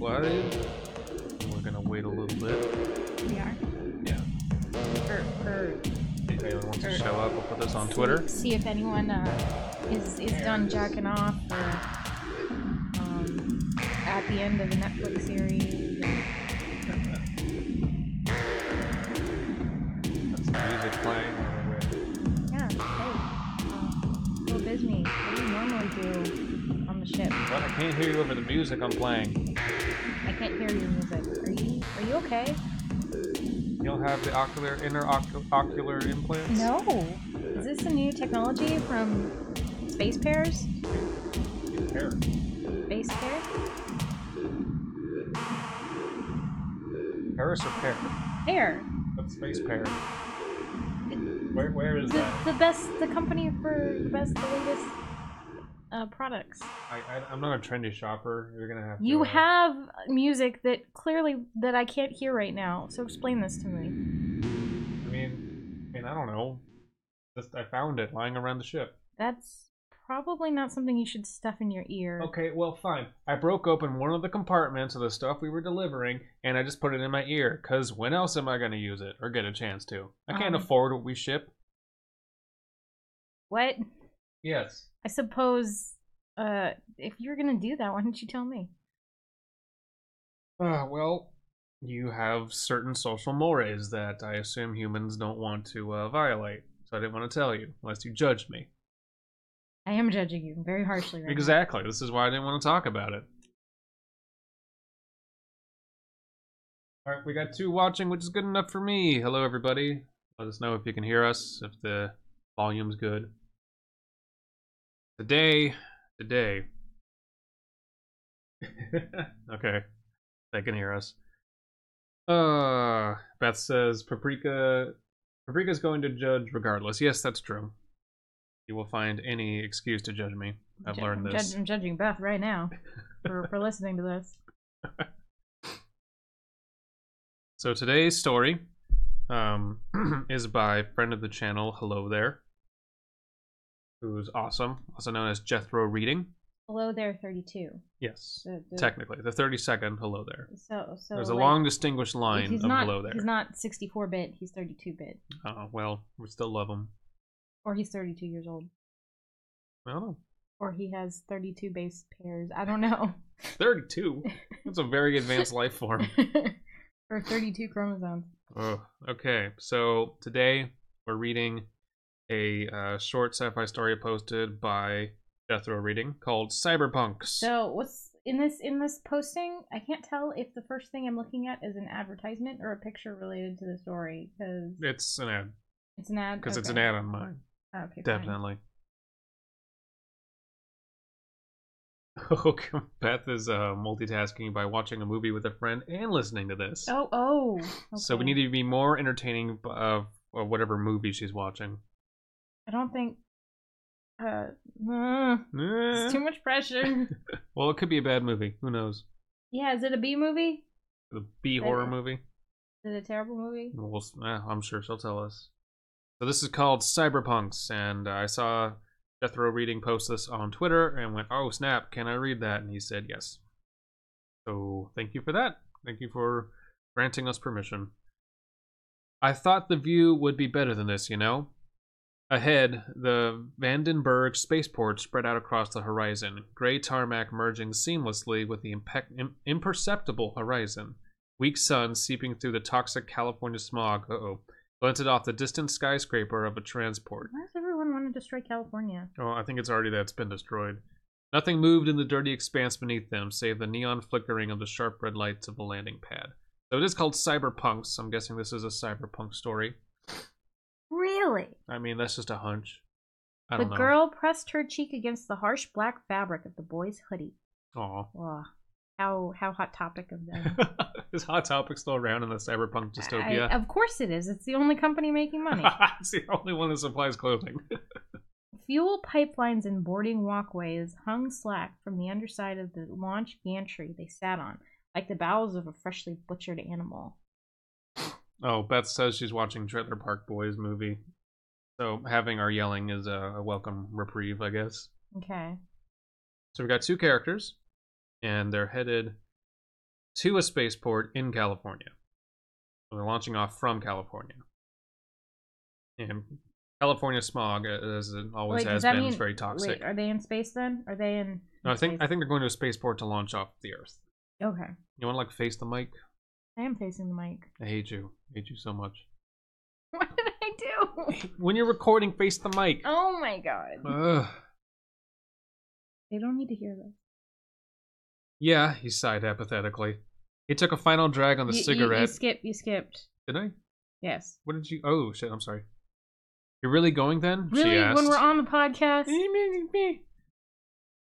live. We're gonna wait a little bit. We are. Yeah. If anyone wants to show up, we'll put this on Twitter. See if anyone is done jacking off or at the end of the Netflix series. That's the music playing. Yeah. Hey. Abysmii, what do you normally do on the ship? Well, I can't hear you over the music I'm playing. I can't hear your music. Are you okay? You don't have the intraocular implants? No. Is this a new technology from space pairs? Hair. Space pair? Paris or pear? Pear. That's space pear. Where is that? The company for the latest products. I'm not a trendy shopper. You're gonna have to. You have music that I can't hear right now. So explain this to me. I mean, I don't know. I found it lying around the ship. That's probably not something you should stuff in your ear. Okay, well, fine. I broke open one of the compartments of the stuff we were delivering, and I just put it in my ear. Cause when else am I gonna use it or get a chance to? I can't afford what we ship. What? Yes. I suppose, if you're gonna do that, why didn't you tell me? Well, you have certain social mores that I assume humans don't want to violate. So I didn't want to tell you, unless you judged me. I am judging you very harshly right Exactly. This is why I didn't want to talk about it. Alright, we got 2 watching, which is good enough for me. Hello, everybody. Let us know if you can hear us, if the volume's good. Today. Okay, they can hear us. Beth says Paprika's going to judge regardless. Yes, that's true. You will find any excuse to judge me. I've learned this. I'm judging Beth right now for listening to this. So today's story is by friend of the channel, Hello There, who's awesome, also known as Jethro Reading. Hello There 32. Yes, technically. The 32nd Hello There. So there's a long distinguished line of Hello There. He's not 64-bit, he's 32-bit. Oh, well, we still love him. Or he's 32 years old. I don't know. Or he has 32 base pairs. I don't know. 32? That's a very advanced life form. Or 32 chromosomes. Oh, okay, so today we're reading a short sci-fi story posted by Jethro Reading called Cyberpunks. So what's in this posting? I can't tell if the first thing I'm looking at is an advertisement or a picture related to the story, because it's an ad. It's an ad because it's an ad on mine. Okay, definitely. Okay, Beth is multitasking by watching a movie with a friend and listening to this. Oh. Okay. So we need to be more entertaining of whatever movie she's watching. I don't think. It's too much pressure. Well, it could be a bad movie. Who knows? Yeah, is it a B movie? A B horror movie? Is it a terrible movie? Well, I'm sure she'll tell us. So this is called Cyberpunks, and I saw Jethro Reading post this on Twitter and went, oh snap, can I read that? And he said yes. So thank you for that. Thank you for granting us permission. I thought the view would be better than this, you know? Ahead, the Vandenberg spaceport spread out across the horizon, gray tarmac merging seamlessly with the imperceptible horizon. Weak sun seeping through the toxic California smog, glinted off the distant skyscraper of a transport. Why does everyone want to destroy California? Oh, I think it's already that's been destroyed. Nothing moved in the dirty expanse beneath them, save the neon flickering of the sharp red lights of the landing pad. So it is called Cyberpunks. I'm guessing this is a cyberpunk story. Really? I mean, that's just a hunch. I don't know. The girl pressed her cheek against the harsh black fabric of the boy's hoodie. Aw. Oh, how Hot Topic of them. Is Hot Topic still around in the cyberpunk dystopia? Of course it is. It's the only company making money. It's the only one that supplies clothing. Fuel pipelines and boarding walkways hung slack from the underside of the launch gantry they sat on, like the bowels of a freshly butchered animal. Oh, Beth says she's watching Trailer Park Boys movie. So having our yelling is a welcome reprieve, I guess. Okay. So we got 2 characters, and they're headed to a spaceport in California. So they're launching off from California. And California smog, as it always has been, is very toxic. Wait, are they in space then? Are they in? No, I think they're going to a spaceport to launch off the Earth. Okay. You want to like face the mic? I am facing the mic. I hate you. I hate you so much. What did I do? When you're recording, face the mic. Oh my god. Ugh. They don't need to hear this. Yeah, he sighed apathetically. He took a final drag on the cigarette. You skipped. Did I? Yes. What did you... Oh, shit, I'm sorry. You're really going then? Really? She asked. When we're on the podcast?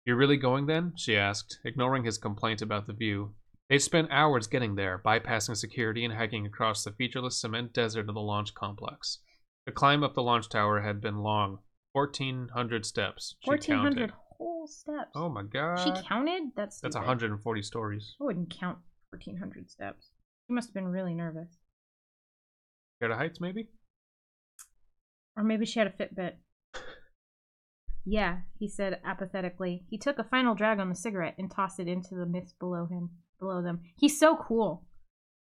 You're really going then? She asked, ignoring his complaint about the view. They'd spent hours getting there, bypassing security and hiking across the featureless cement desert of the launch complex. The climb up the launch tower had been long. 1,400 steps. 1,400 whole steps. Oh my god. She counted? That's 140 stories. I wouldn't count 1,400 steps. She must have been really nervous. Scared of heights, maybe? Or maybe she had a Fitbit. Yeah, he said apathetically. He took a final drag on the cigarette and tossed it into the mist below them. He's so cool.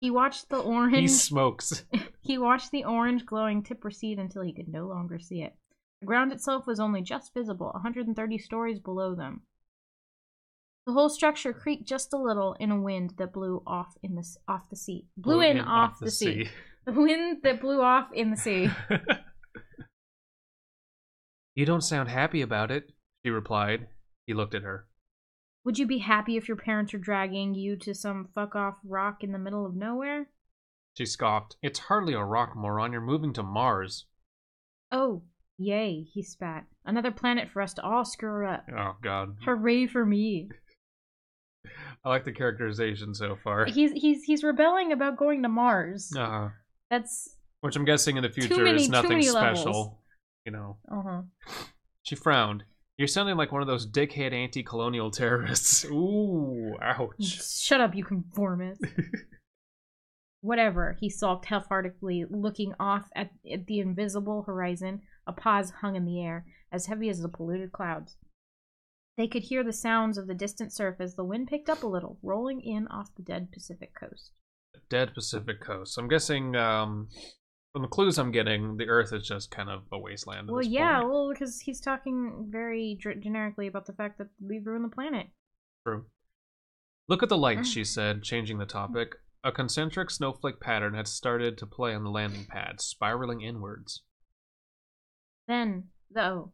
He watched the orange... He smokes. He watched the orange glowing tip recede until he could no longer see it. The ground itself was only just visible, 130 stories below them. The whole structure creaked just a little in a wind that blew off the sea. Blew in off the sea. The wind that blew off in the sea. You don't sound happy about it, she replied. He looked at her. Would you be happy if your parents were dragging you to some fuck-off rock in the middle of nowhere? She scoffed. It's hardly a rock, moron. You're moving to Mars. Oh, yay, he spat. Another planet for us to all screw up. Oh, God. Hooray for me. I like the characterization so far. He's rebelling about going to Mars. Uh-huh. That's... Which I'm guessing in the future is nothing special. Levels. You know. Uh-huh. She frowned. You're sounding like one of those dickhead anti-colonial terrorists. Ooh, ouch. Shut up, you conformist. Whatever, he sulked half-heartedly, looking off at the invisible horizon. A pause hung in the air, as heavy as the polluted clouds. They could hear the sounds of the distant surf as the wind picked up a little, rolling in off the dead Pacific coast. Dead Pacific coast. I'm guessing, from the clues I'm getting, the Earth is just kind of a wasteland. Well, yeah, well, because he's talking very generically about the fact that we've ruined the planet. True. Look at the lights, she said, changing the topic. A concentric snowflake pattern had started to play on the landing pad, spiraling inwards. Then, though,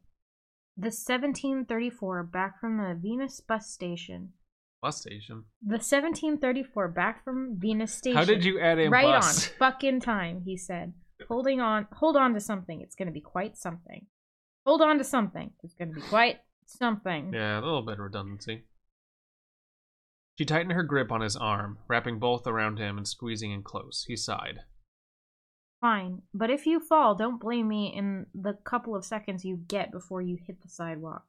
the 1734 back from the Venus bus station. Bus station? The 1734 back from Venus station. How did you add in right bus? On, fucking time, he said. Hold on to something. It's going to be quite something. Hold on to something. It's going to be quite something. Yeah, a little bit of redundancy. She tightened her grip on his arm, wrapping both around him and squeezing in close. He sighed. Fine, but if you fall, don't blame me in the couple of seconds you get before you hit the sidewalk.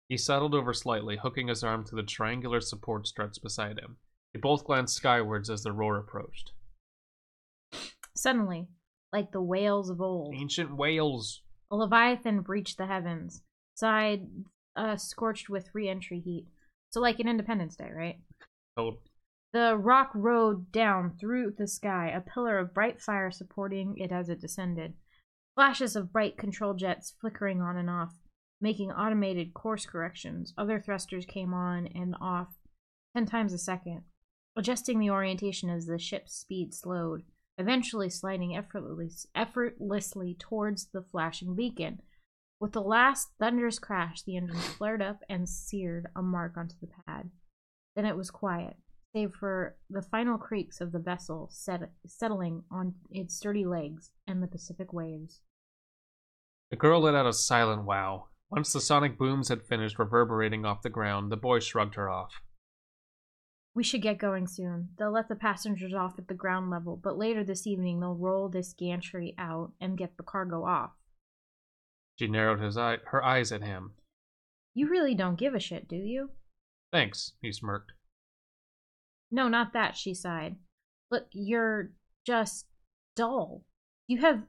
He settled over slightly, hooking his arm to the triangular support struts beside him. They both glanced skywards as the roar approached. Suddenly, like the whales of old, ancient whales, a leviathan breached the heavens, side scorched with re-entry heat. So like an Independence Day, right? Oh. The rock rode down through the sky, a pillar of bright fire supporting it as it descended. Flashes of bright control jets flickering on and off, making automated course corrections. Other thrusters came on and off 10 times a second, adjusting the orientation as the ship's speed slowed, eventually sliding effortlessly towards the flashing beacon. With the last thunderous crash, the engines flared up and seared a mark onto the pad. Then it was quiet, save for the final creaks of the vessel settling on its sturdy legs and the Pacific waves. The girl let out a silent wow. Once the sonic booms had finished reverberating off the ground, the boy shrugged her off. We should get going soon. They'll let the passengers off at the ground level, but later this evening they'll roll this gantry out and get the cargo off. She narrowed her eyes at him. You really don't give a shit, do you? Thanks, he smirked. No, not that, she sighed. Look, you're just dull. You have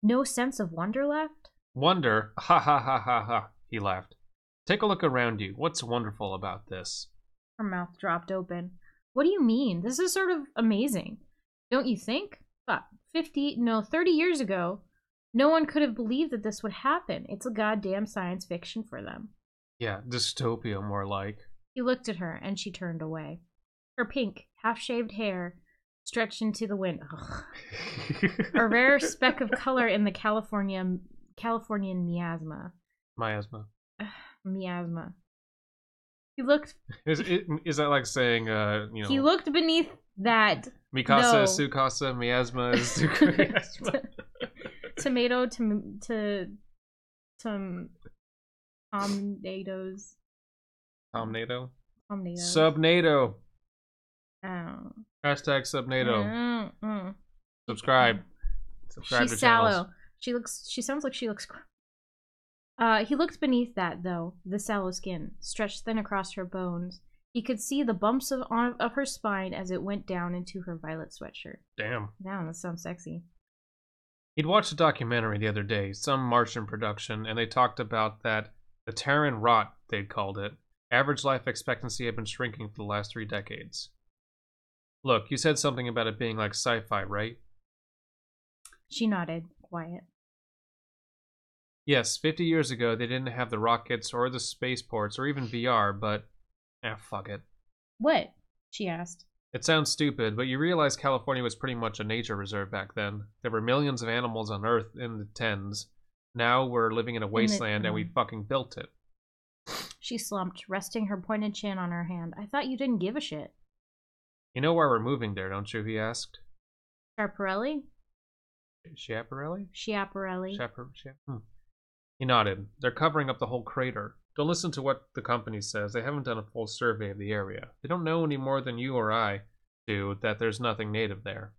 no sense of wonder left? Wonder? Ha ha ha ha ha, he laughed. Take a look around you. What's wonderful about this? Her mouth dropped open. What do you mean? This is sort of amazing. Don't you think? Fuck. 30 years ago, no one could have believed that this would happen. It's a goddamn science fiction for them. Yeah, dystopia more like. He looked at her, and she turned away. Her pink, half-shaved hair stretched into the wind. A rare speck of color in the Californian miasma. Miasma. Miasma. He looked... Is that like saying, He looked beneath that... Mikasa is Sukasa, miasma is Sukasa. Tomato to tomatoes. Tomnado? Tomnado. Subnado. Oh. Hashtag Subnado. Subscribe. Subscribe She's to sallow. channels. She sounds like she looks... he looked beneath that, though, the sallow skin, stretched thin across her bones. He could see the bumps of her spine as it went down into her violet sweatshirt. Damn. Damn, that sounds sexy. He'd watched a documentary the other day, some Martian production, and they talked about that the Terran rot, they'd called it. Average life expectancy had been shrinking for the last 3 decades. Look, you said something about it being like sci-fi, right? She nodded, quiet. Yes, 50 years ago they didn't have the rockets or the spaceports or even VR, but... fuck it. What? She asked. It sounds stupid, but you realize California was pretty much a nature reserve back then. There were millions of animals on Earth in the tens. Now we're living in a wasteland and we fucking built it. She slumped, resting her pointed chin on her hand. I thought you didn't give a shit. You know why we're moving there, don't you? He asked. Schiaparelli? Schiaparelli? Schiaparelli. He nodded. They're covering up the whole crater. Don't listen to what the company says. They haven't done a full survey of the area. They don't know any more than you or I do that there's nothing native there.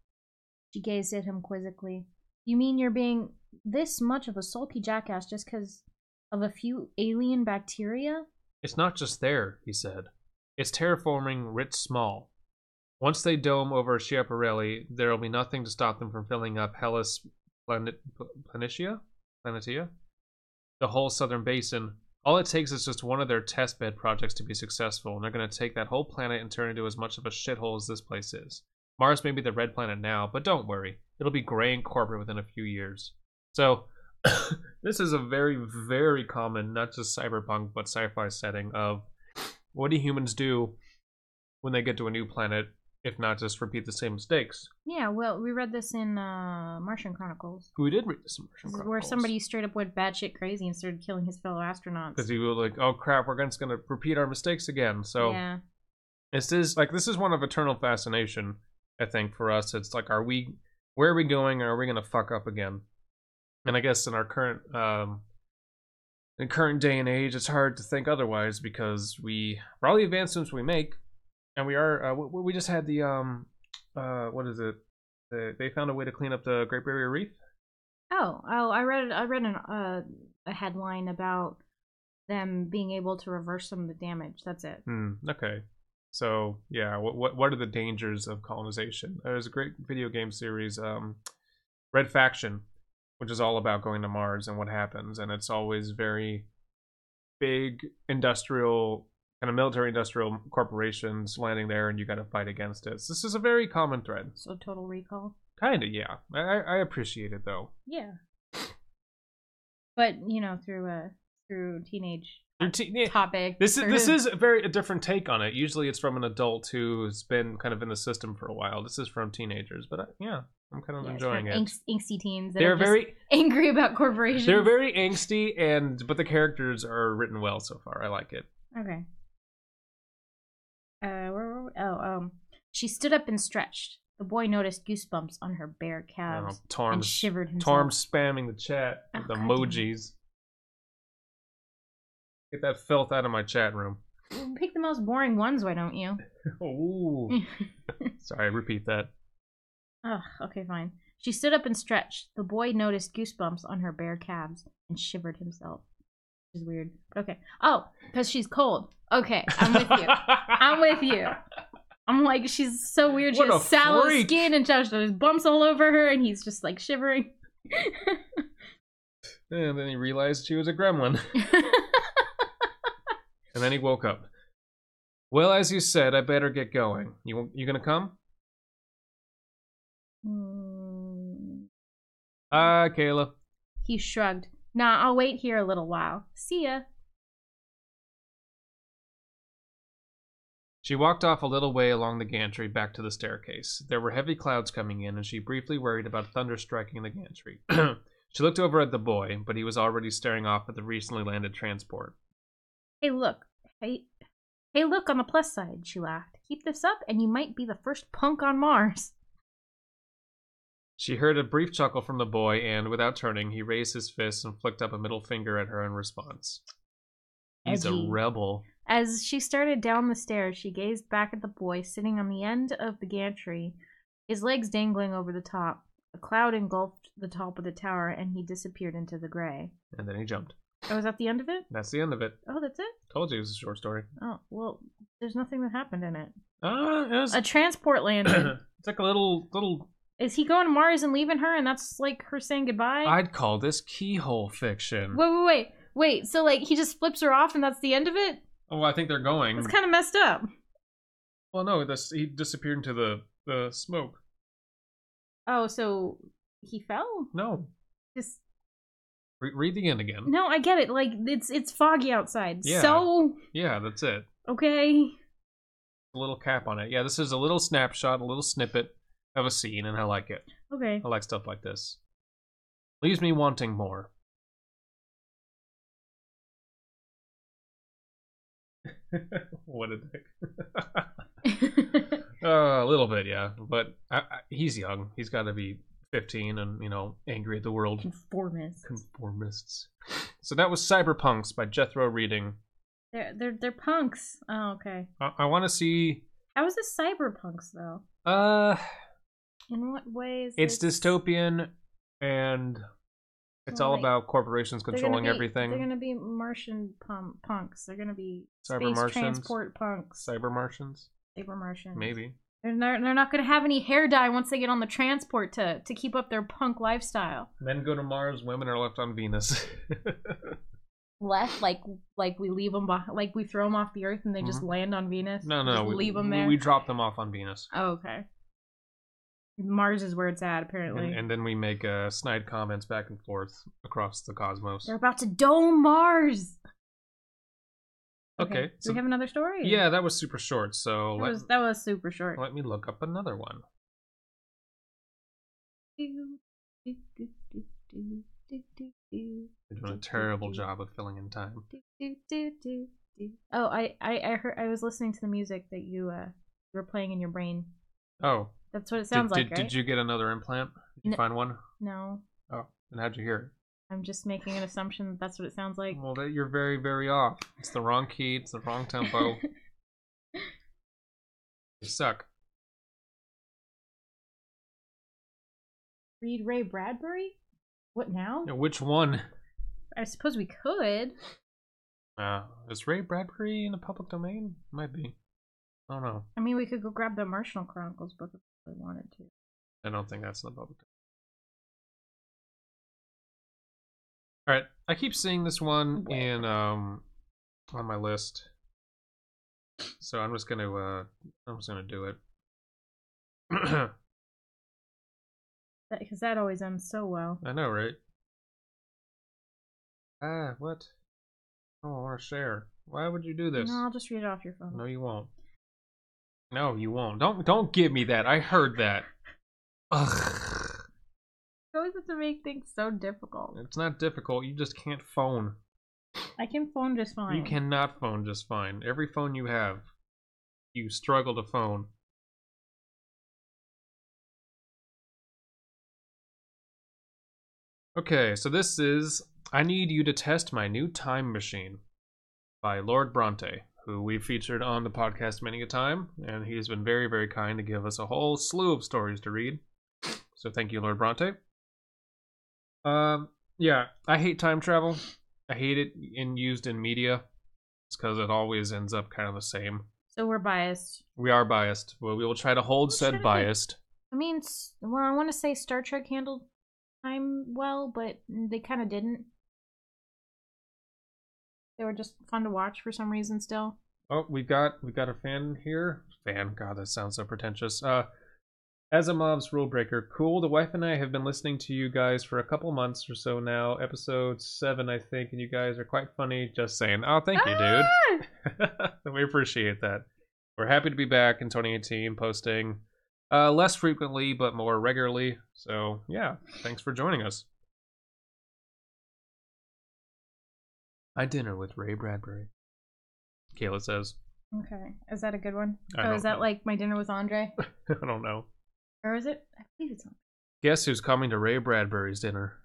She gazed at him quizzically. You mean you're being this much of a sulky jackass just because of a few alien bacteria? It's not just there, he said. It's terraforming writ small. Once they dome over Schiaparelli, there'll be nothing to stop them from filling up Hellas Planitia? The whole southern basin. All it takes is just one of their testbed projects to be successful, and they're going to take that whole planet and turn it into as much of a shithole as this place is. Mars may be the red planet now, but don't worry. It'll be gray and corporate within a few years. So, this is a very, very common, not just cyberpunk, but sci-fi setting of what do humans do when they get to a new planet, if not just repeat the same mistakes. Yeah, well, we read this in Martian Chronicles. We did read this in Martian Chronicles. Where somebody straight up went batshit crazy and started killing his fellow astronauts. Because he was like, oh crap, we're just going to repeat our mistakes again. So, yeah. this is one of eternal fascination, I think, for us. It's like, where are we going, or are we going to fuck up again? And I guess in our current day and age, it's hard to think otherwise, because for all the advancements we make, and we are, we just had the, what is it? They found a way to clean up the Great Barrier Reef. Oh, I read a headline about them being able to reverse some of the damage. That's it. Okay. So, yeah, what are the dangers of colonization? There's a great video game series, Red Faction, which is all about going to Mars and what happens, and it's always very big industrial, kind of military-industrial corporations landing there, and you got to fight against it. So this is a very common thread. So Total Recall? Kind of, yeah. I appreciate it, though. Yeah. But, through teenage topic. This is a different take on it. Usually it's from an adult who's been kind of in the system for a while. This is from teenagers, but yeah, I'm kind of enjoying it. Angsty teens that they're are very angry about corporations. They're very angsty, but the characters are written well so far. I like it. Okay. Where were we? She stood up and stretched. The boy noticed goosebumps on her bare calves and shivered himself. Torm spamming the chat with emojis. Get that filth out of my chat room. Pick the most boring ones, why don't you? Ooh. Sorry, repeat that. Ugh, okay, fine. She stood up and stretched. The boy noticed goosebumps on her bare calves and shivered himself. Which is weird. Okay. Oh, because she's cold. Okay, I'm with you. I'm with you. I'm like, she's so weird. She has sallow skin and there's bumps all over her, and he's just like shivering. And then he realized she was a gremlin. And then he woke up. Well, as you said, I better get going. You gonna come? Kayla. He shrugged. Nah, I'll wait here a little while. See ya. She walked off a little way along the gantry back to the staircase. There were heavy clouds coming in, and she briefly worried about thunder striking the gantry. She looked over at the boy, but he was already staring off at the recently landed transport. Hey, look. Hey, look, on the plus side, she laughed. Keep this up, and you might be the first punk on Mars. She heard a brief chuckle from the boy, and without turning, he raised his fist and flicked up a middle finger at her in response. He's Edgy. a rebel. As she started down the stairs, she gazed back at the boy sitting on the end of the gantry, his legs dangling over the top. A cloud engulfed the top of the tower, and he disappeared into the gray. And then he jumped. Oh, is that the end of it? That's the end of it. Oh, that's it? Told you it was a short story. Oh, well, there's nothing that happened in it. It was... A transport landed. It's like a little... Is he going to Mars and leaving her, and that's, like, her saying goodbye? I'd call this keyhole fiction. Wait, so, like, he just flips her off and that's the end of it? Oh, I think they're going. It's kind of messed up. Well, no, he disappeared into the smoke. Oh, so he fell? No. Just... Read the end again. No, I get it. Like, it's foggy outside. Yeah. So... Yeah, that's it. Okay. A little cap on it. Yeah, this is a little snapshot, a little snippet of a scene, and I like it. Okay. I like stuff like this. Leaves me wanting more. What a dick. A little bit, yeah. But he's young. He's got to be 15 and, angry at the world. Conformists. So that was Cyberpunks by Jethro Reading. They're punks. Oh, okay. I want to see... How is this cyberpunks, though? In what ways? It's dystopian, and it's all about corporations controlling everything. They're going to be Martian punks. They're going to be Cyber space Martians? transport punks. Cyber Martians? Cyber Martians. Maybe. They're not going to have any hair dye once they get on the transport to keep up their punk lifestyle. Men go to Mars, women are left on Venus. Left, like we leave them behind, like we throw them off the Earth and they just land on Venus. No, we leave them there. We drop them off on Venus. Oh, okay. Mars is where it's at, apparently. And then we make snide comments back and forth across the cosmos. They're about to dome Mars. Okay. Do we have another story? Yeah, that was super short. So that was super short. Let me look up another one. You're doing a terrible job of filling in time. Oh, I heard. I was listening to the music that you were playing in your brain. Oh, that's what it sounds like. Right? Did you get another implant? Did you find one? No. Oh, then how'd you hear it? I'm just making an assumption that that's what it sounds like. Well, you're very, very off. It's the wrong key. It's the wrong tempo. You suck. Read Ray Bradbury? What now? Which one? I suppose we could. Is Ray Bradbury in the public domain? Might be. I don't know. I mean, we could go grab the Martial Chronicles book if we wanted to. I don't think that's in the public domain. Alright, I keep seeing this one in on my list. So I'm just gonna do it. Because that always ends so well. I know, right? What? Oh, I want to share. Why would you do this? No, I'll just read it off your phone. No, you won't. No, you won't. Don't give me that. I heard that. Ugh. You always have to make things so difficult. It's not difficult. You just can't phone. I can phone just fine. You cannot phone just fine. Every phone you have, you struggle to phone. Okay, so this is I Need You to Test My New Time Machine by Lord Bronte, who we've featured on the podcast many a time, and he's been very, very kind to give us a whole slew of stories to read. So thank you, Lord Bronte. Yeah, I hate time travel. I hate it used in media. It's because it always ends up kind of the same. So we're biased. We are biased. Well, we will try to hold said biased. I mean, well, I want to say Star Trek handled time well, but they kind of didn't. They were just fun to watch for some reason still. Oh, we got a fan here. Fan, God, that sounds so pretentious. Asimov's Rule Breaker. Cool. The wife and I have been listening to you guys for a couple months or so now. Episode 7, I think, and you guys are quite funny. Just saying. Oh, thank you, dude. We appreciate that. We're happy to be back in 2018, posting less frequently but more regularly. So yeah, thanks for joining us. I had dinner with Ray Bradbury. Kayla says. Okay, is that a good one? Oh, is that know. like My Dinner with Andre? I don't know. Or is it? I believe it's on. Guess who's coming to Ray Bradbury's dinner?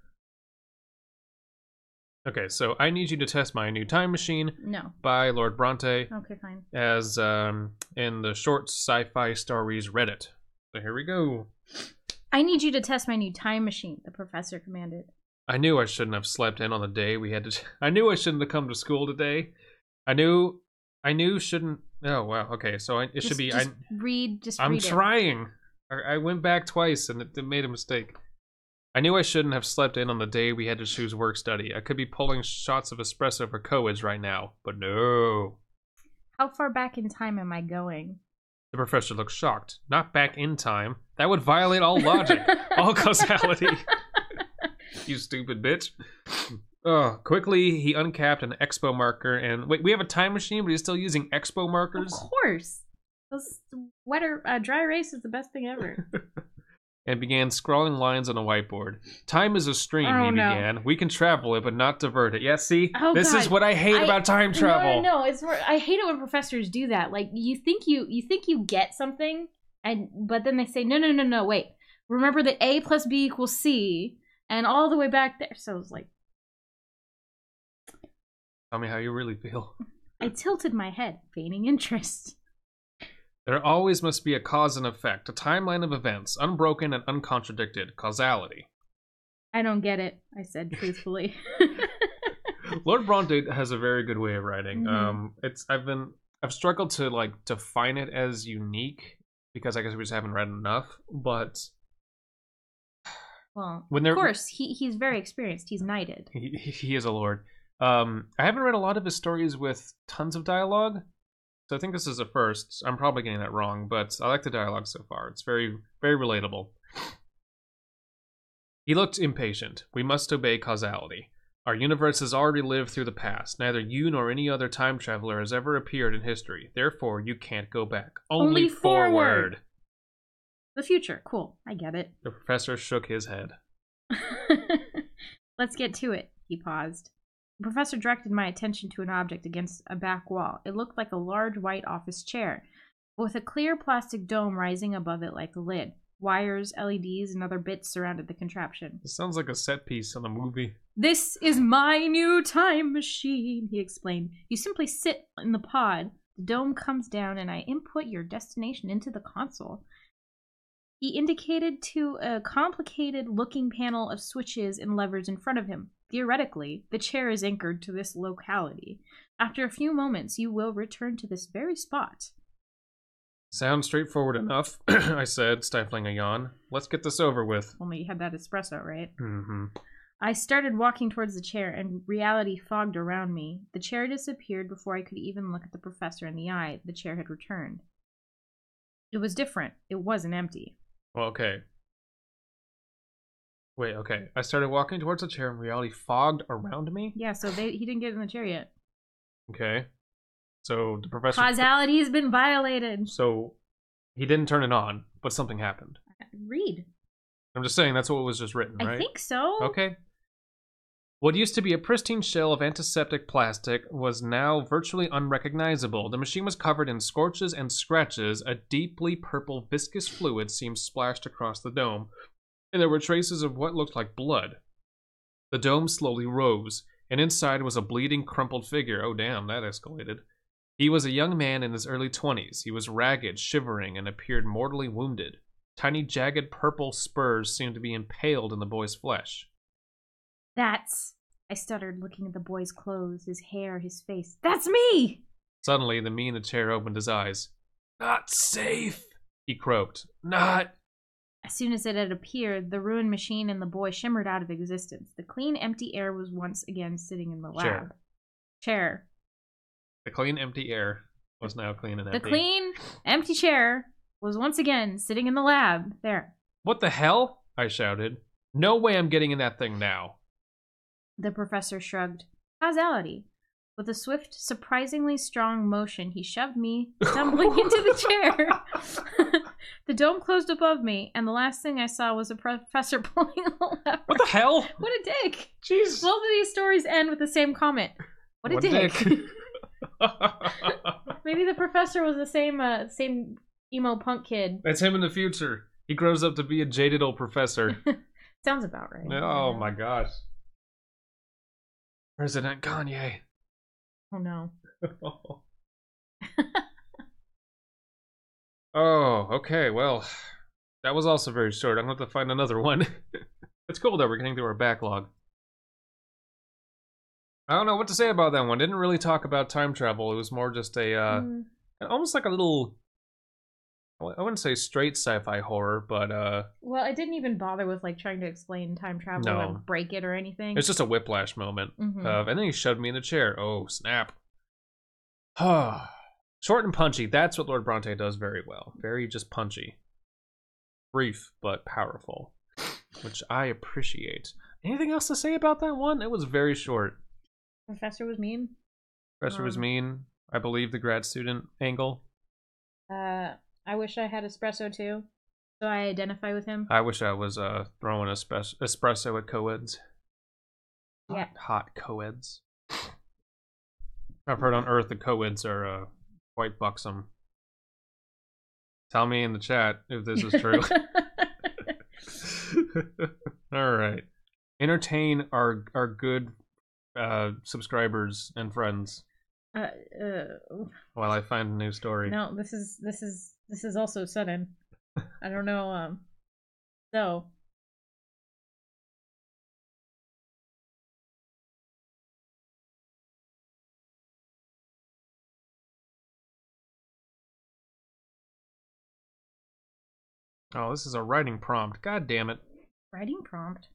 Okay, so I Need You to Test My New Time Machine. No. By Lord Bronte. Okay, fine. As in the short sci-fi stories Reddit. So here we go. I need you to test my new time machine, the professor commanded. I knew I shouldn't have slept in on the day we had to. I knew I shouldn't have come to school today. I knew shouldn't. Oh wow. Okay, so it should be. Just read. I'm trying. I went back twice and it made a mistake. I knew I shouldn't have slept in on the day we had to choose work study. I could be pulling shots of espresso for co-eds right now, but no. How far back in time am I going? The professor looked shocked. Not back in time. That would violate all logic, all causality. You stupid bitch. Quickly, he uncapped an expo marker and... Wait, we have a time machine, but he's still using expo markers? Of course. Those dry erase is the best thing ever. And began scrawling lines on a whiteboard. Time is a stream, he began. We can travel it, but not divert it. Yeah, see? This is what I hate about time travel. No, I hate it when professors do that. Like, you think you get something, but then they say, no, wait. Remember that A plus B equals C, and all the way back there. So it's like... Tell me how you really feel. I tilted my head, feigning interest. There always must be a cause and effect, a timeline of events, unbroken and uncontradicted, causality. I don't get it, I said truthfully. Lord Bronte has a very good way of writing. Mm-hmm. I've struggled to like define it as unique because I guess we just haven't read enough, but well, of course, he's very experienced. He's knighted. He is a lord. I haven't read a lot of his stories with tons of dialogue. So I think this is a first. I'm probably getting that wrong, but I like the dialogue so far. It's very, very relatable. He looked impatient. We must obey causality. Our universe has already lived through the past. Neither you nor any other time traveler has ever appeared in history. Therefore, you can't go back. Only forward. The future. Cool. I get it. The professor shook his head. Let's get to it. He paused. The professor directed my attention to an object against a back wall. It looked like a large white office chair, with a clear plastic dome rising above it like a lid. Wires, LEDs, and other bits surrounded the contraption. This sounds like a set piece on a movie. This is my new time machine, he explained. You simply sit in the pod, the dome comes down, and I input your destination into the console. He indicated to a complicated-looking panel of switches and levers in front of him. Theoretically, the chair is anchored to this locality. After a few moments, you will return to this very spot. Sounds straightforward enough, I said, stifling a yawn. Let's get this over with. Only you had that espresso, right? Mm-hmm. I started walking towards the chair, and reality fogged around me. The chair disappeared before I could even look at the professor in the eye. The chair had returned. It was different. It wasn't empty. Well, okay. Wait, okay. I started walking towards the chair and reality fogged around me? Yeah, so he didn't get in the chair yet. Okay. So the professor... Causality has been violated. So he didn't turn it on, but something happened. Read. I'm just saying that's what was just written, right? I think so. Okay. What used to be a pristine shell of antiseptic plastic was now virtually unrecognizable. The machine was covered in scorches and scratches. A deeply purple viscous fluid seemed splashed across the dome, and there were traces of what looked like blood. The dome slowly rose, and inside was a bleeding, crumpled figure. Oh damn, that escalated. He was a young man in his early 20s. He was ragged, shivering, and appeared mortally wounded. Tiny, jagged purple spurs seemed to be impaled in the boy's flesh. That's... I stuttered, looking at the boy's clothes, his hair, his face. That's me! Suddenly, the me in the chair opened his eyes. Not safe, he croaked. Not... As soon as it had appeared, the ruined machine and the boy shimmered out of existence. The clean, empty air was once again sitting in the lab. Chair. The clean, empty air was now clean and The empty. clean, empty chair was once again sitting in the lab. There. What the hell? I shouted. No way I'm getting in that thing now. The professor shrugged. Causality. With a swift, surprisingly strong motion, he shoved me, stumbling into the chair. The dome closed above me, and the last thing I saw was a professor pulling a lever. What the hell? What a dick! Jeez. Both of these stories end with the same comment. What a dick. Maybe the professor was the same emo punk kid. That's him in the future. He grows up to be a jaded old professor. Sounds about right. Oh my gosh. President Kanye. Oh no. Oh, okay, well, that was also very short. I'm going to have to find another one. It's cool though, we're getting through our backlog. I don't know what to say about that one. Didn't really talk about time travel. It was more just a, almost like a little, I wouldn't say straight sci-fi horror, but well, I didn't even bother with like trying to explain time travel or break it or anything. It's just a whiplash moment. Mm-hmm. And then he shoved me in the chair. Oh, snap. Short and punchy. That's what Lord Bronte does very well. Very just punchy. Brief, but powerful. Which I appreciate. Anything else to say about that one? It was very short. Professor was mean. Professor was mean. I believe the grad student angle. I wish I had espresso too, so I identify with him. I wish I was throwing espresso at co-eds. Yeah. Hot co-eds. I've heard on Earth the co-eds are quite buxom. Tell me in the chat if this is true. Alright. Entertain our good subscribers and friends. While I find a new story. No, this is also sudden. I don't know. So. Oh, this is a writing prompt. God damn it. Writing prompt?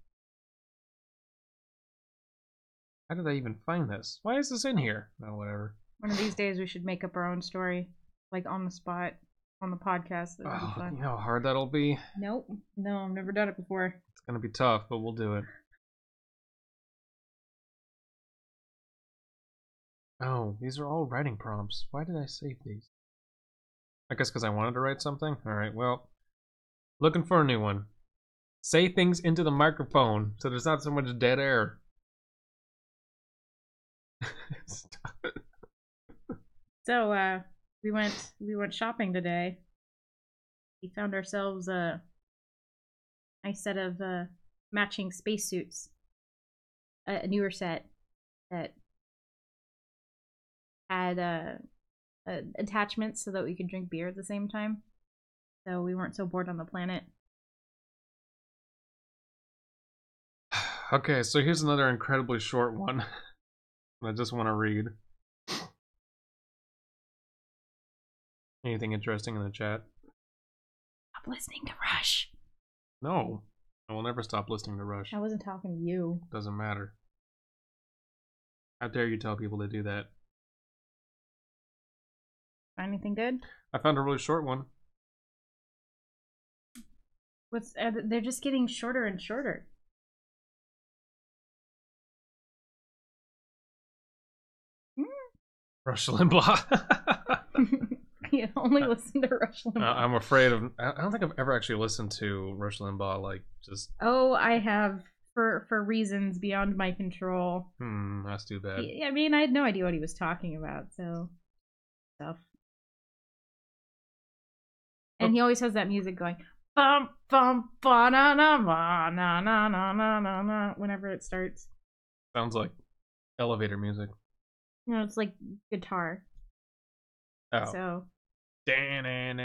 How did I even find this? Why is this in here? Oh, whatever. One of these days we should make up our own story. Like on the spot. On the podcast. That would be fun. You know how hard that'll be? Nope. No, I've never done it before. It's gonna be tough, but we'll do it. Oh, these are all writing prompts. Why did I save these? I guess because I wanted to write something? Alright, well. Looking for a new one. Say things into the microphone so there's not so much dead air. So, we went shopping today. We found ourselves a nice set of matching spacesuits. A newer set that had attachments so that we could drink beer at the same time. So we weren't so bored on the planet. Okay, so here's another incredibly short one. I just want to read. Anything interesting in the chat? Stop listening to Rush. No. I will never stop listening to Rush. I wasn't talking to you. Doesn't matter. How dare you tell people to do that? Find anything good? I found a really short one. They're just getting shorter and shorter. Rush Limbaugh. You only listen to Rush Limbaugh. I'm afraid of. I don't think I've ever actually listened to Rush Limbaugh. Like just. Oh, I have for reasons beyond my control. That's too bad. I mean, I had no idea what he was talking about. So stuff. And he always has that music going. Bum bum ba na na na na na na na na whenever it starts. Sounds like elevator music. No, it's like guitar. Oh. So something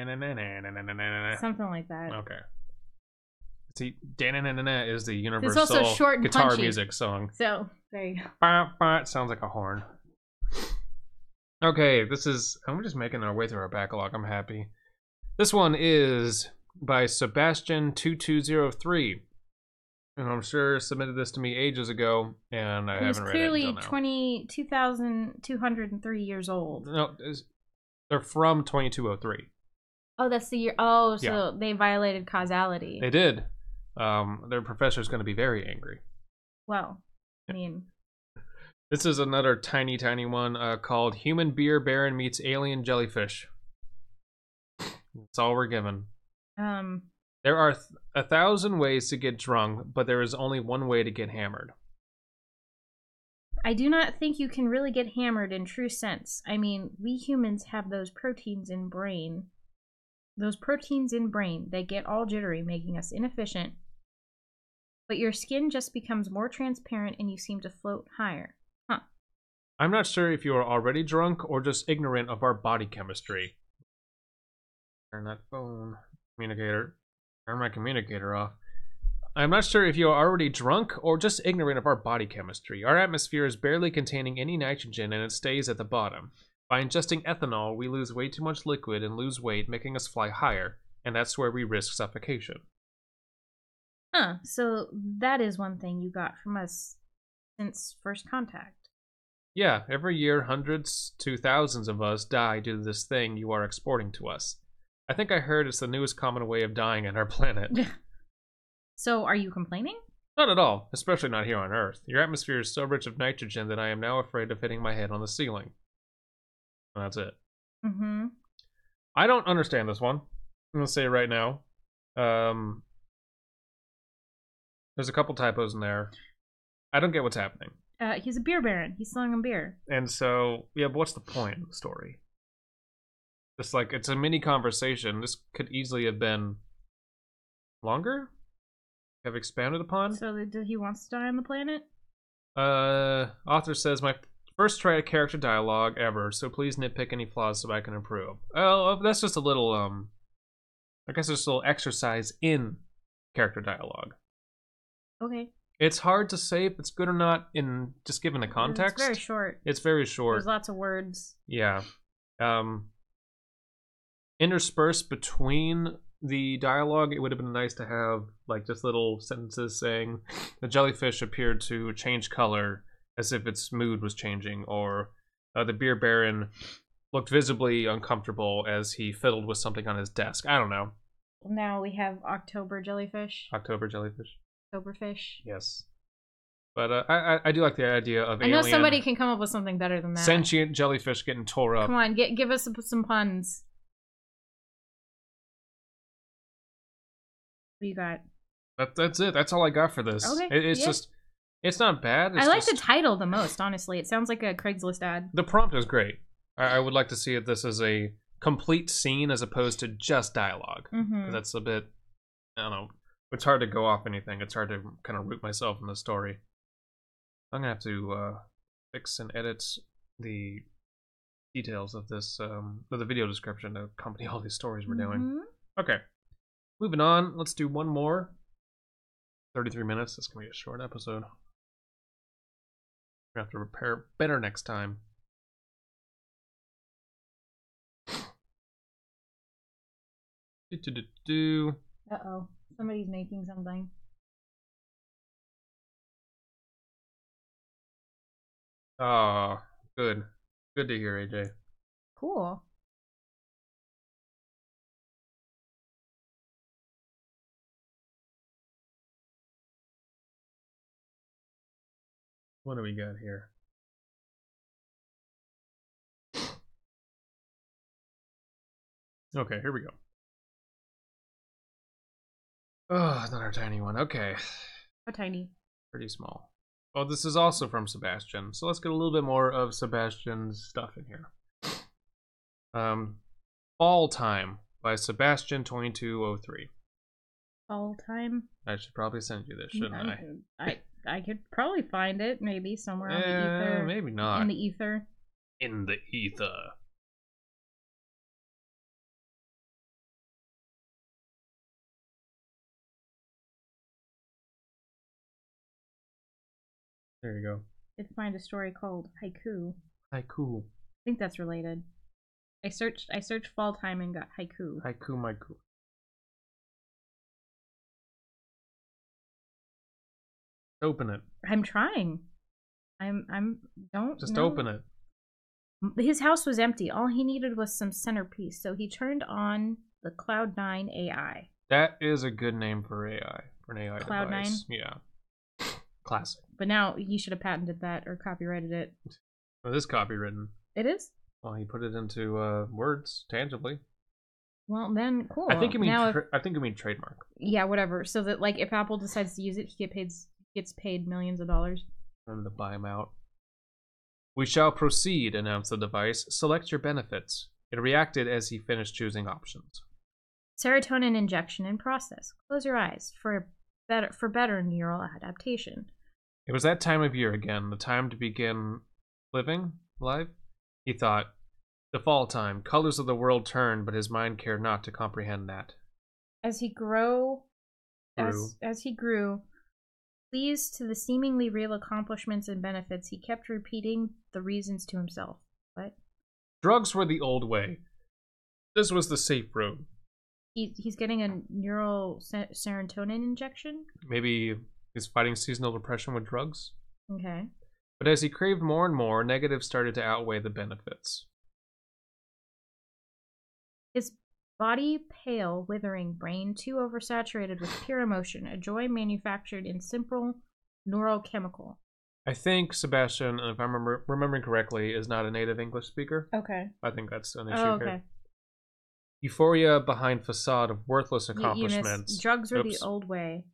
like that. Okay. See, "Da-na-na-na-na" is the universal also short and guitar punchy. music song. So there you go. Bah, it sounds like a horn. Okay, this is. I'm just making our way through our backlog. I'm happy. This one is by Sebastian2203. And I'm sure submitted this to me ages ago, and I haven't read it until now. He was clearly 2,203 years old. No, They're from 2203. Oh, that's the year. Oh, so Yeah. they violated causality. They did. Their professor's going to be very angry. Well, I mean, This is another tiny, tiny one called Human Beer Baron Meets Alien Jellyfish. That's all we're given. There are 1,000 ways to get drunk, but there is only one way to get hammered. I do not think you can really get hammered in true sense. I mean, we humans have those proteins in brain. Those proteins in brain, they get all jittery, making us inefficient. But your skin just becomes more transparent and you seem to float higher. Huh. I'm not sure if you are already drunk or just ignorant of our body chemistry. Turn that phone communicator. Turn my communicator off. I'm not sure if you are already drunk or just ignorant of our body chemistry. Our atmosphere is barely containing any nitrogen and it stays at the bottom. By ingesting ethanol, we lose way too much liquid and lose weight, making us fly higher, and that's where we risk suffocation. Huh, so that is one thing you got from us since first contact. Yeah, every year hundreds to thousands of us die due to this thing you are exporting to us. I think I heard it's the newest common way of dying on our planet. So, are you complaining? Not at all, especially not here on Earth. Your atmosphere is so rich of nitrogen that I am now afraid of hitting my head on the ceiling. And that's it. Mm-hmm. I don't understand this one. I'm gonna say it right now. There's a couple typos in there. I don't get what's happening. He's a beer baron. He's selling him beer. And so, yeah, but what's the point of the story? It's like, it's a mini conversation. This could easily have been longer? Have expanded upon? So he wants to die on the planet? Author says, my first try at character dialogue ever, so please nitpick any flaws so I can improve. Oh, that's just a little, I guess it's a little exercise in character dialogue. Okay. It's hard to say if it's good or not in just given the context. It's very short. It's very short. There's lots of words. Yeah. Interspersed between the dialogue, it would have been nice to have like just little sentences saying the jellyfish appeared to change color as if its mood was changing, or the beer baron looked visibly uncomfortable as he fiddled with something on his desk. I don't know. Now we have October jellyfish. October jellyfish. Octoberfish. Yes. But I do like the idea of I know somebody can come up with something better than that. Sentient jellyfish getting tore up. Come on, give us some puns. What you got? That's it. That's all I got for this. Okay. It's just, it's not bad. I like the title the most, honestly. It sounds like a Craigslist ad. The prompt is great. I would like to see if this is a complete scene as opposed to just dialogue. Mm-hmm. That's a bit, I don't know. It's hard to go off anything. It's hard to kind of root myself in the story. I'm gonna have to fix and edit the details of this, of the video description to accompany all these stories we're doing. Okay, moving on. Let's do one more. 33 minutes. That's gonna be a short episode. We have to prepare better next time. Uh-oh. Somebody's making something. Oh, good. Good to hear, AJ. Cool. What do we got here? Okay, here we go. Oh, another tiny one. Okay. How tiny? Pretty small. Well, this is also from Sebastian, so let's get a little bit more of Sebastian's stuff in here. Fall Time by Sebastian2203. Fall Time? I should probably send you this, shouldn't I could probably find it, maybe, somewhere on the ether. Maybe not. In the ether. In the ether. There you go. Did find a story called Haiku. Haiku. I think that's related. I searched Fall Time and got Haiku. Haiku Maiku. Open it. I'm trying. I'm don't just no. open it. His house was empty. All he needed was some centerpiece, so he turned on the Cloud9 AI. That is a good name for AI, for an AI Cloud9? device. Yeah. Classic. But now he should have patented that or copyrighted it. Well, it is copywritten. It is? Well, he put it into words, tangibly. Well, then, cool. I think you mean trademark. Yeah, whatever. So that, like, if Apple decides to use it, he gets paid millions of dollars. For them to buy him out. We shall proceed, announced the device. Select your benefits. It reacted as he finished choosing options. Serotonin injection in process. Close your eyes for better neural adaptation. It was that time of year again, the time to begin living life. He thought, the fall time, colors of the world turned, but his mind cared not to comprehend that. As he grew, pleased to the seemingly real accomplishments and benefits, he kept repeating the reasons to himself. What? Drugs were the old way. This was the safe road. He's getting a neural serotonin injection? Maybe he's fighting seasonal depression with drugs? Okay. But as he craved more and more, negatives started to outweigh the benefits. His body pale, withering, brain too oversaturated with pure emotion, a joy manufactured in simple neurochemical. I think Sebastian, if I'm remembering correctly, is not a native English speaker. Okay. I think that's an issue okay. here. Euphoria behind facade of worthless accomplishments. Drugs were the old way.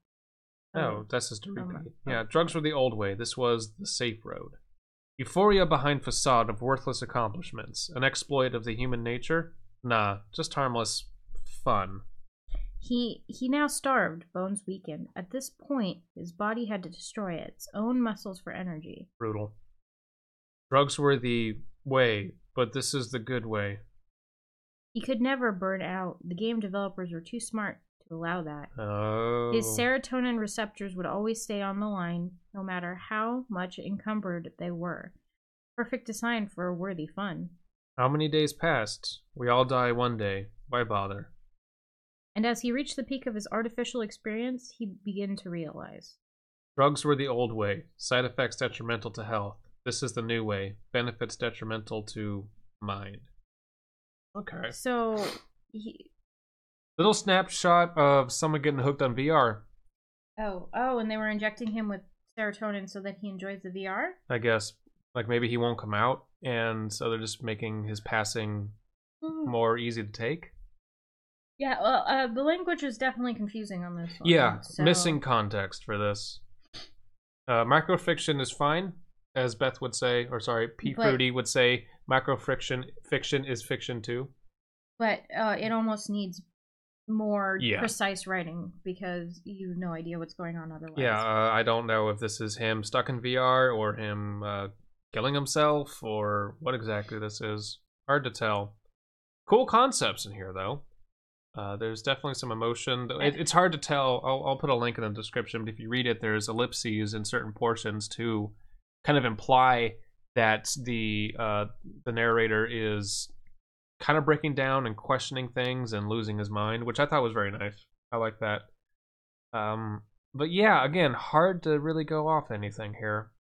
No, that's just a repeat. Yeah, drugs were the old way. This was the safe road. Euphoria behind facade of worthless accomplishments. An exploit of the human nature? Nah, just harmless fun. He now starved, bones weakened. At this point, his body had to destroy its own muscles for energy. Brutal. Drugs were the way, but this is the good way. He could never burn out. The game developers were too smart to allow that. Oh. His serotonin receptors would always stay on the line, no matter how much encumbered they were. Perfect design for a worthy fun. How many days passed? We all die one day. Why bother? And as he reached the peak of his artificial experience, he began to realize. Drugs were the old way. Side effects detrimental to health. This is the new way. Benefits detrimental to mind. Okay. So, little snapshot of someone getting hooked on VR. Oh, and they were injecting him with serotonin so that he enjoys the VR? I guess. Like maybe he won't come out, and so they're just making his passing more easy to take. Yeah, well, the language is definitely confusing on this one. Yeah, so... missing context for this. Microfiction is fine, as Beth would say, or sorry, P. Fruity would say, fiction is fiction too. But it almost needs more precise writing because you have no idea what's going on otherwise. Yeah, I don't know if this is him stuck in VR or him killing himself or what exactly this is. Hard to tell. Cool concepts in here, though. There's definitely some emotion. It's hard to tell. I'll put a link in the description, but if you read it, there's ellipses in certain portions to kind of imply that the narrator is kind of breaking down and questioning things and losing his mind, which I thought was very nice. I like that. But yeah, again, hard to really go off anything here.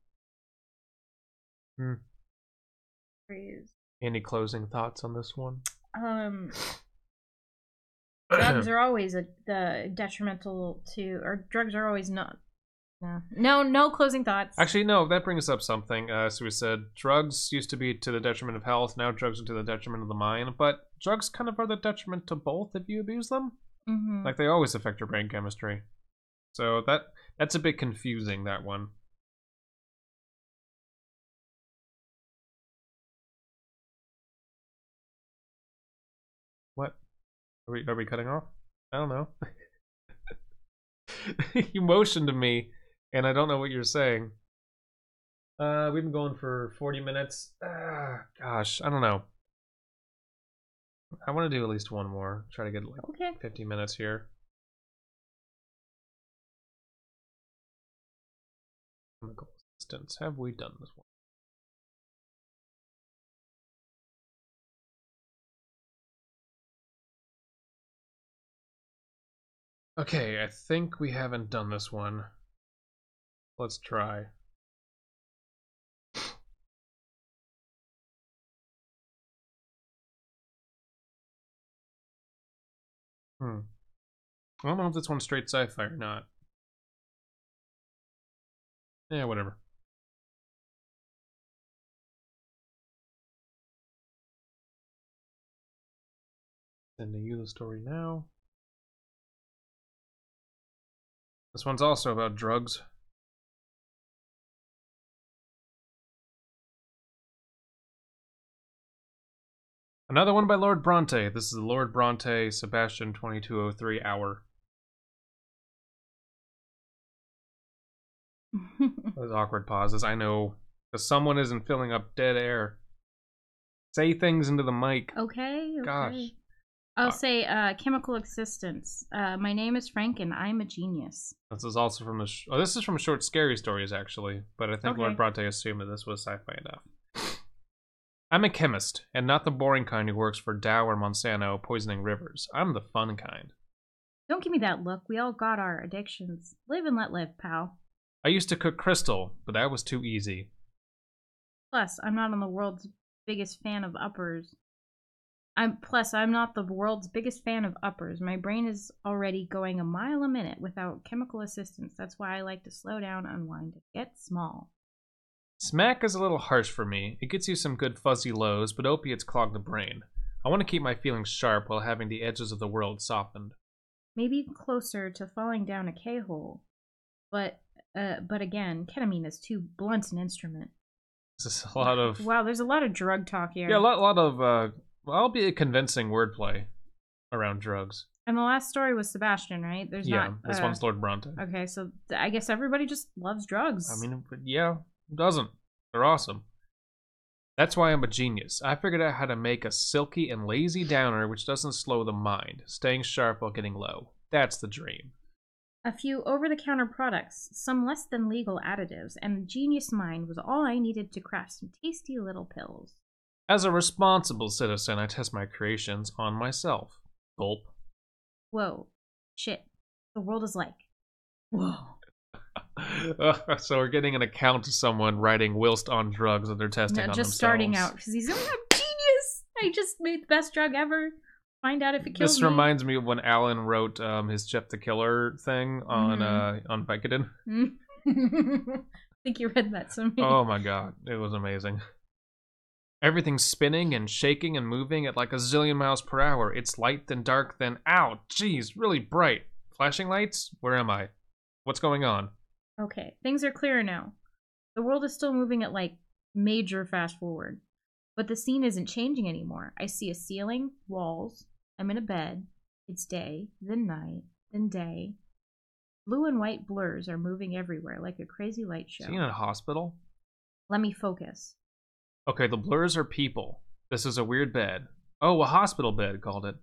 Any closing thoughts on this one? Drugs are always detrimental to, or drugs are always not. No closing thoughts. Actually, no, that brings up something. So we said drugs used to be to the detriment of health, now drugs are to the detriment of the mind, but drugs kind of are the detriment to both if you abuse them. Mm-hmm. Like, they always affect your brain chemistry. So that's a bit confusing, that one. What? Are we cutting off? I don't know. You motioned to me, and I don't know what you're saying. We've been going for 40 minutes. Gosh, I don't know. I want to do at least one more. Try to get like 50 minutes here. Chemical assistance. Have we done this one? Okay, I think we haven't done this one. Let's try. I don't know if this one's straight sci-fi or not. Yeah, whatever. Sending you the story now. This one's also about drugs. Another one by Lord Bronte. This is the Lord Bronte Sebastian 2203 hour. Those awkward pauses, I know. Because someone isn't filling up dead air. Say things into the mic. Okay. Gosh. I'll say chemical existence. My name is Frank and I'm a genius. This is also from this is from Short Scary Stories, actually. But I think Okay. Lord Bronte assumed that this was sci-fi enough. I'm a chemist, and not the boring kind who works for Dow or Monsanto poisoning rivers. I'm the fun kind. Don't give me that look. We all got our addictions. Live and let live, pal. I used to cook crystal, but that was too easy. Plus, I'm not on the world's biggest fan of uppers. I'm not the world's biggest fan of uppers. My brain is already going a mile a minute without chemical assistance. That's why I like to slow down, unwind, and get small. Smack is a little harsh for me. It gets you some good fuzzy lows, but opiates clog the brain. I want to keep my feelings sharp while having the edges of the world softened. Maybe closer to falling down a K-hole. But again, ketamine is too blunt an instrument. This is a lot of... Wow, there's a lot of drug talk here. Yeah, a lot of, albeit convincing wordplay around drugs. And the last story was Sebastian, right? There's not... this one's Lord Bronte. Okay, so I guess everybody just loves drugs. I mean, yeah, who doesn't? They're awesome. That's why I'm a genius. I figured out how to make a silky and lazy downer which doesn't slow the mind, staying sharp while getting low. That's the dream. A few over-the-counter products, some less than legal additives, and a genius mind was all I needed to craft some tasty little pills. As a responsible citizen, I test my creations on myself. Gulp. Whoa. Shit. The world is like... Whoa. So we're getting an account of someone writing whilst on drugs that they're testing on just themselves. Starting out, because he's like, I'm genius! I just made the best drug ever. Find out if it kills This me. reminds me of when Alan wrote his Jeff the Killer thing on Vicodin. I think you read that to me. Oh my god, it was amazing. Everything's spinning and shaking and moving at like a zillion miles per hour. It's light, then dark, then ow, geez, really bright. Flashing lights? Where am I? What's going on? Okay, things are clearer now. The world is still moving at like major fast forward. But the scene isn't changing anymore. I see a ceiling, walls, I'm in a bed. It's day, then night, then day. Blue and white blurs are moving everywhere like a crazy light show. Is he in a hospital? Let me focus. Okay, the blurs are people. This is a weird bed. Oh, a hospital bed, called it.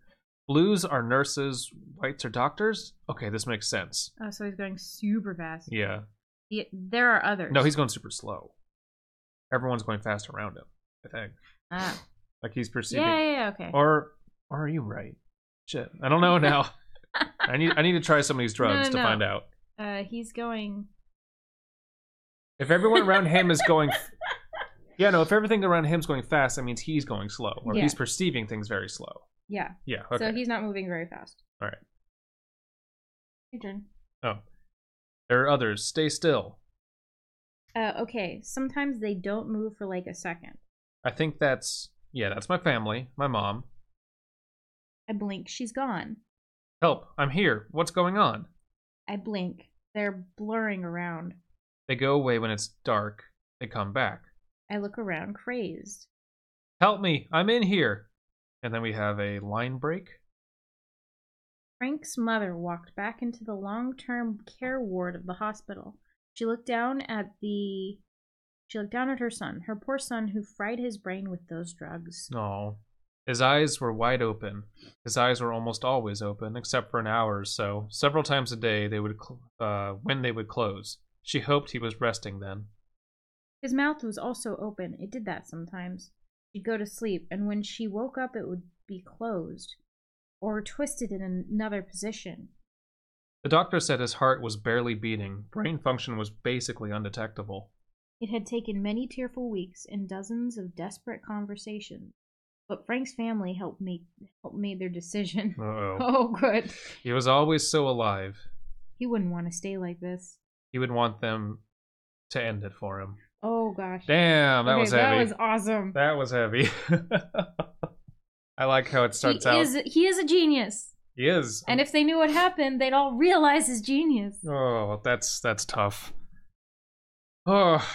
Blues are nurses, whites are doctors? Okay, this makes sense. Oh, so he's going super fast. Yeah. There are others. No, he's going super slow. Everyone's going fast around him, I think. Ah. Like he's perceiving. Yeah, okay. Or are you right? Shit, I don't know now. I need to try some of these drugs to find out. He's going... If everyone around him is going... Yeah, no, if everything around him's going fast, that means he's going slow. Or he's perceiving things very slow. Yeah. Yeah, okay. So he's not moving very fast. All right. Your turn. Oh. There are others. Stay still. Okay. Sometimes they don't move for like a second. I think that's... Yeah, that's my family. My mom. I blink. She's gone. Help. I'm here. What's going on? I blink. They're blurring around. They go away when it's dark. They come back. I look around, crazed. Help me. I'm in here. And then we have a line break. Frank's mother walked back into the long-term care ward of the hospital. She looked down at her son, her poor son who fried his brain with those drugs. Oh. His eyes were wide open. His eyes were almost always open, except for an hour or so. Several times a day, they would when they would close. She hoped he was resting then. His mouth was also open. It did that sometimes. She'd go to sleep, and when she woke up, it would be closed, or twisted in another position. The doctor said his heart was barely beating. Brain function was basically undetectable. It had taken many tearful weeks and dozens of desperate conversations. But Frank's family helped made their decision. Uh-oh. Oh, good. He was always so alive. He wouldn't want to stay like this. He would want them to end it for him. Oh gosh. Damn, that was heavy. That was awesome. That was heavy. I like how it starts out. He is a genius. He is. And if they knew what happened, they'd all realize his genius. Oh, that's tough. Oh,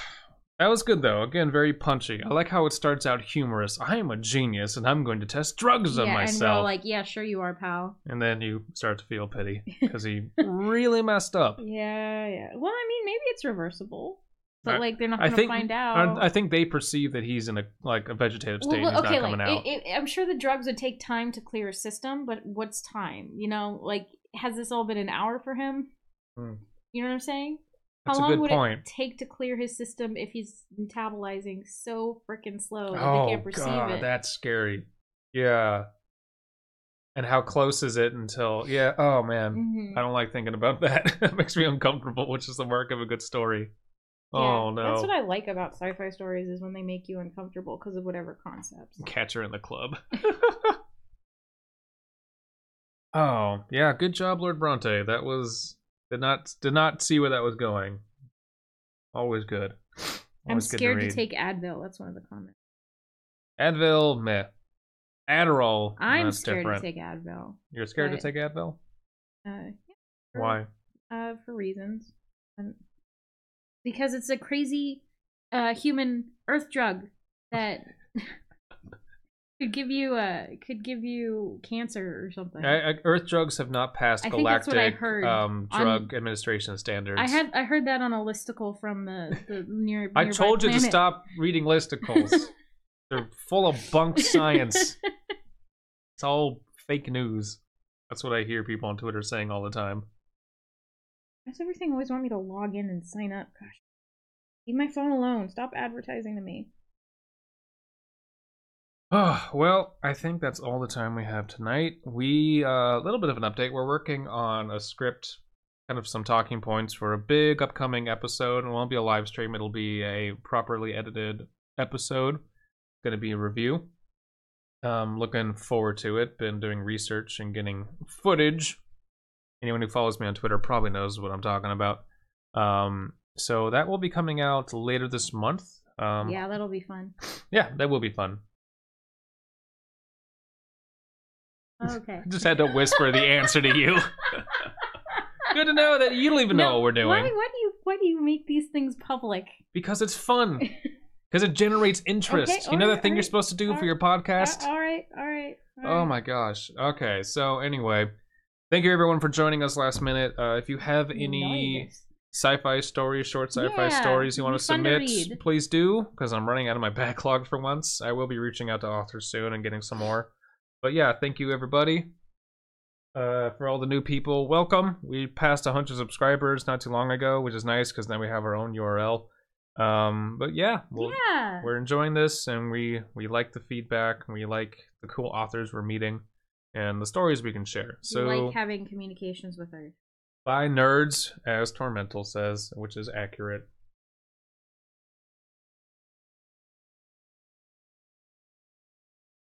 that was good though. Again, very punchy. I like how it starts out humorous. I am a genius, and I'm going to test drugs on myself. And we're all like, yeah, sure you are, pal. And then you start to feel pity because he really messed up. Yeah. Well, I mean, maybe it's reversible. But like they're not going to find out. I think they perceive that he's in a vegetative state. Well, and he's not coming out. I'm sure the drugs would take time to clear his system, but what's time? You know, like has this all been an hour for him? You know what I'm saying? That's How long would it take to clear his system if he's metabolizing so freaking slow that they can't perceive it? That's scary. Yeah. And how close is it until? Yeah. Oh man, I don't like thinking about that. It makes me uncomfortable, which is the mark of a good story. Yeah, oh no. That's what I like about sci-fi stories is when they make you uncomfortable because of whatever concepts. Catch her in the club. Oh, yeah, good job, Lord Bronte. That was did not see where that was going. Always good. I'm scared to take Advil. That's one of the comments. Advil, meh. Adderall. I'm scared different. To take Advil. You're scared to take Advil? Yeah, why? For reasons. Because it's a crazy human earth drug that could give you cancer or something. Earth drugs have not passed galactic drug administration standards. I heard that on a listicle from the nearby I told you planet. to stop reading listicles. They're full of bunk science. It's all fake news. That's what I hear people on Twitter saying all the time. Why does everything always want me to log in and sign up? Gosh. Leave my phone alone. Stop advertising to me. Oh, well, I think that's all the time we have tonight. A little bit of an update. We're working on a script, kind of some talking points for a big upcoming episode. It won't be a live stream. It'll be a properly edited episode. It's going to be a review. Looking forward to it. Been doing research and getting footage. Anyone who follows me on Twitter probably knows what I'm talking about. So that will be coming out later this month. Yeah, that'll be fun. Yeah, that will be fun. Okay. I just had to whisper the answer to you. Good to know that you don't even know what we're doing. Why do you make these things public? Because it's fun. Because it generates interest. Okay, you know that thing you're supposed to do for your podcast? All right. Oh my gosh. Okay, so anyway, thank you everyone for joining us last minute. If you have any sci-fi stories, short sci-fi stories you want to submit, please do, because I'm running out of my backlog for once. I will be reaching out to authors soon and getting some more. But yeah, thank you everybody. For all the new people, welcome. We passed 100 subscribers not too long ago, which is nice because then we have our own URL. But yeah, we're enjoying this, and we like the feedback, and we like the cool authors we're meeting, and the stories we can share. So we like having communications with others. Bye nerds, as Tormental says, which is accurate.